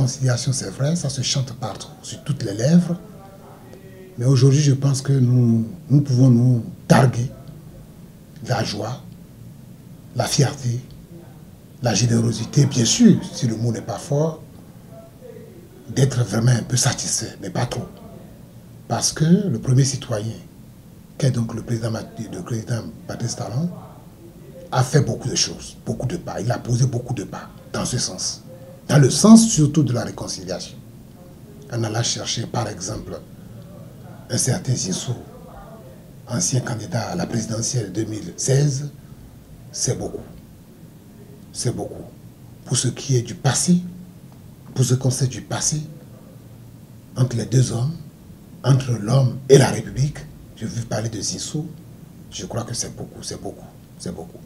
réconciliation, c'est vrai, ça se chante partout, sur toutes les lèvres. Mais aujourd'hui, je pense que nous pouvons nous targuer la joie, la fierté, la générosité, bien sûr, si le mot n'est pas fort, d'être vraiment un peu satisfait, mais pas trop. Parce que le premier citoyen, qu'est donc le président Patrice Talon, a fait beaucoup de choses, beaucoup de pas. Il a posé beaucoup de pas dans ce sens. Dans le sens surtout de la réconciliation. On alla chercher, par exemple, un certain Zissou, ancien candidat à la présidentielle 2016, c'est beaucoup. C'est beaucoup. Pour ce qui est du passé, pour ce qu'on sait du passé, entre les deux hommes, entre l'homme et la République, je veux parler de Zissou, je crois que c'est beaucoup, c'est beaucoup, c'est beaucoup.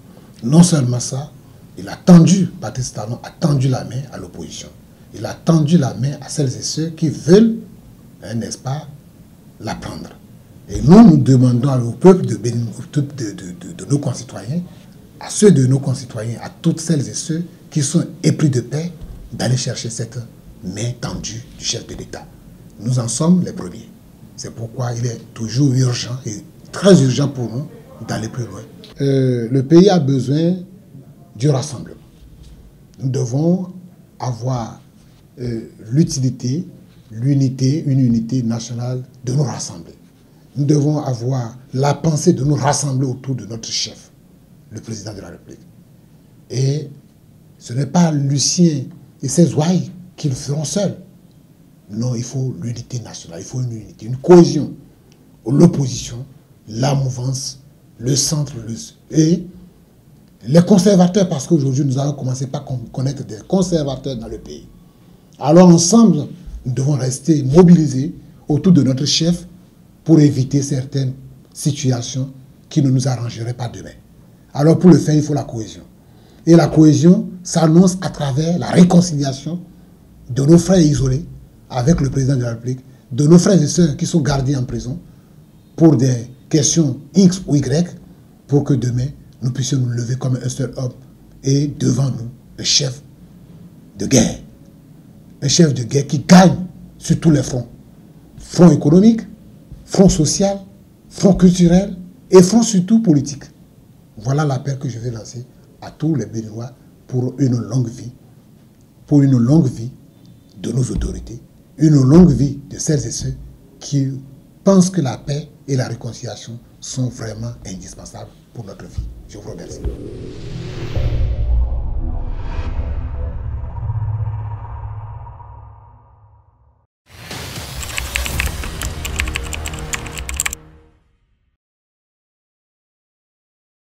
Non seulement ça, il a tendu, Patrice Talon a tendu la main à l'opposition. Il a tendu la main à celles et ceux qui veulent, n'est-ce pas, la prendre. Et nous demandons au peuple de nos concitoyens, à ceux de nos concitoyens, à toutes celles et ceux qui sont épris de paix, d'aller chercher cette main tendue du chef de l'État. Nous en sommes les premiers. C'est pourquoi il est toujours urgent et très urgent pour nous d'aller plus loin. Le pays a besoin du rassemblement. Nous devons avoir l'utilité, l'unité, une unité nationale de nous rassembler. Nous devons avoir la pensée de nous rassembler autour de notre chef, le président de la République. Et ce n'est pas Lucien et ses ouailles qui le feront seuls. Non, il faut l'unité nationale, il faut une unité, une cohésion. L'opposition, la mouvance, le centre, et les conservateurs, parce qu'aujourd'hui nous allons commencer par connaître des conservateurs dans le pays. Alors ensemble, nous devons rester mobilisés autour de notre chef pour éviter certaines situations qui ne nous arrangeraient pas demain. Alors pour le faire, il faut la cohésion. Et la cohésion s'annonce à travers la réconciliation de nos frères isolés avec le président de la République, de nos frères et sœurs qui sont gardés en prison pour des questions X ou Y, pour que demain, nous puissions nous lever comme un seul homme et devant nous, le chef de guerre. Un chef de guerre qui gagne sur tous les fronts. Front économique, front social, front culturel et front surtout politique. Voilà l'appel que je vais lancer à tous les Béninois pour une longue vie de nos autorités, une longue vie de celles et ceux qui pensent que la paix et la réconciliation sont vraiment indispensables pour notre vie. Je vous remercie.